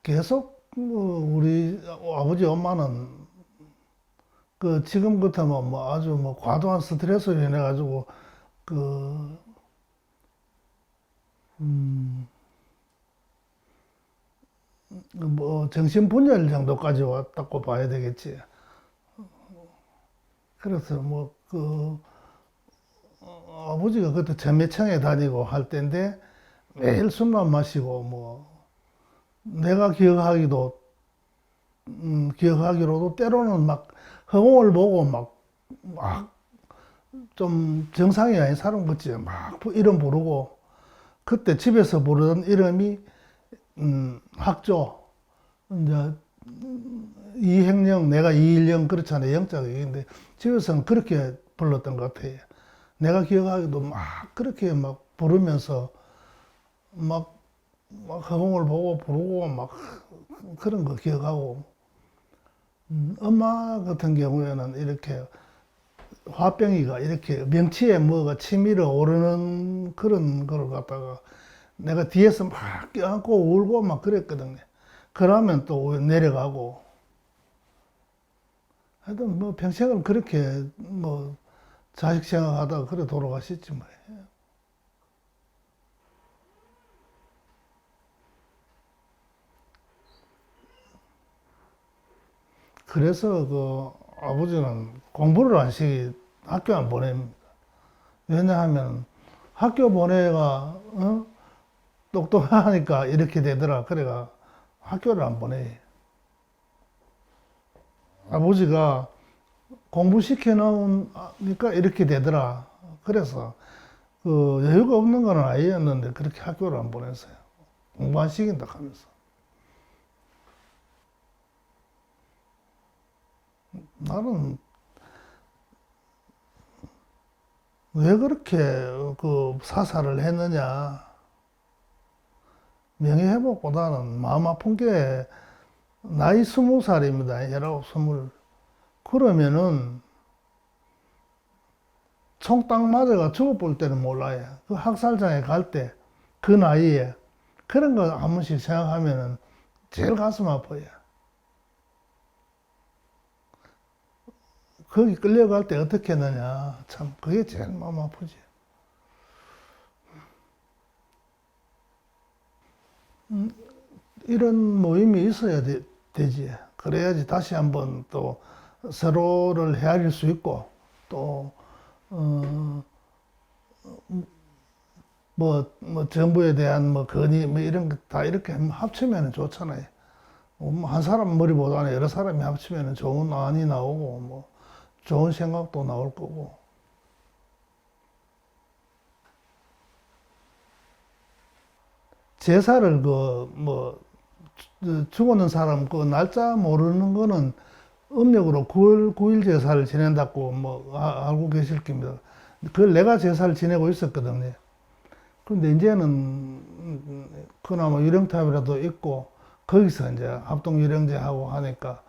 계속 우리 아버지 엄마는 지금 같으면 뭐 아주 뭐 과도한 스트레스로 인해 가지고 그 뭐 정신분열 정도까지 왔다고 봐야 되겠지. 그래서 아버지가 그때 전매청에 다니고 할 때인데 매일 술만 마시고 내가 기억하기로도 때로는 막 허공을 보고 막 좀 정상이 아닌 사람 같지 막 이름 부르고 그때 집에서 부르던 이름이 학조 이제 이행령 내가 이일령 그렇잖아요 영자가 근데 집에서는 그렇게 불렀던 것 같아요. 내가 기억하기도 막 그렇게 막 부르면서 막, 막 허공을 보고 부르고 막 그런 거 기억하고 엄마 같은 경우에는 이렇게 화병이가 이렇게 명치에 뭐가 치밀어 오르는 그런 걸 갖다가 내가 뒤에서 막 껴안고 울고 막 그랬거든요. 그러면 또 내려가고 하여튼 뭐 평생을 그렇게 뭐 자식 생각하다가 그래 돌아가셨지 뭐. 그래서 아버지는 공부를 안 학교 안 보냅니다. 왜냐하면 학교 보내가 똑똑하니까 이렇게 되더라. 그래가 학교를 안 보내. 아버지가 공부시켜 놓으니까 이렇게 되더라. 그래서 여유가 없는 건 아이였는데 그렇게 학교를 안 보냈어요. 공부 안 시킨다 하면서. 나는 왜 그렇게 사살을 했느냐. 명예회복보다는 마음 아픈 게 나이 20살입니다. 19, 20. 그러면은 총 딱 맞아가 죽어볼 때는 몰라요. 그 학살장에 갈 때, 그 나이에 그런 거 한 번씩 생각하면은 제일 가슴 아파요. 거기 끌려갈 때 어떻게 했느냐. 참, 그게 제일 마음 아프지. 이런 모임이 있어야 되지. 그래야지 다시 한번 또 서로를 헤아릴 수 있고, 또, 정부에 대한 건의, 이런 거 다 이렇게 합치면 좋잖아요. 한 사람 머리보다는 여러 사람이 합치면 좋은 안이 나오고, 좋은 생각도 나올 거고. 제사를 죽었는 사람 날짜 모르는 거는 음력으로 9월 9일 제사를 지낸다고 알고 계실 겁니다. 그걸 내가 제사를 지내고 있었거든요. 그런데 이제는 그나마 유령탑이라도 있고 거기서 이제 합동 유령제하고 하니까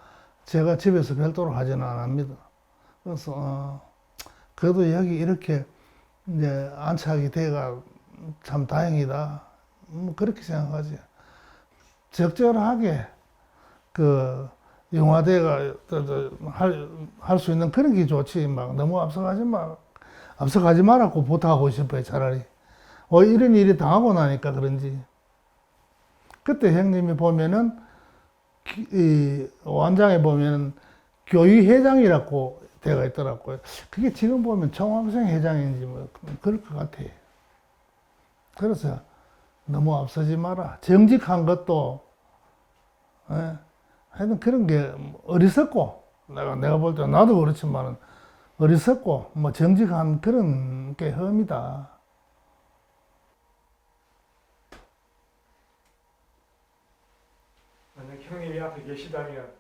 제가 집에서 별도로 하지는 않습니다. 그래서 그래도 여기 이렇게 이제 안착이 돼가 참 다행이다. 그렇게 생각하지. 적절하게 영화대가 할 수 있는 그런 게 좋지. 막 너무 앞서가지 말라고 부탁하고 싶어요. 차라리. 이런 일이 당하고 나니까 그런지. 그때 형님이 보면은 이 완장에 보면은 교위회장이라고 되어 있더라고요. 그게 지금 보면 총학생 회장인지 그럴 것 같아. 그래서 너무 앞서지 마라. 정직한 것도 하여튼 그런 게 어리석고 내가 볼 때 나도 그렇지만은 어리석고 정직한 그런 게 흠이다. 만약 형님이 앞에 계시다면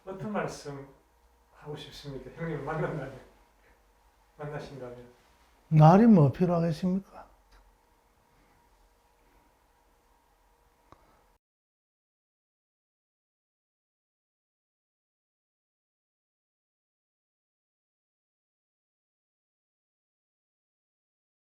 어떤 말씀 하고 싶습니까? 형님 만나신다면 날이 뭐 필요하겠습니까?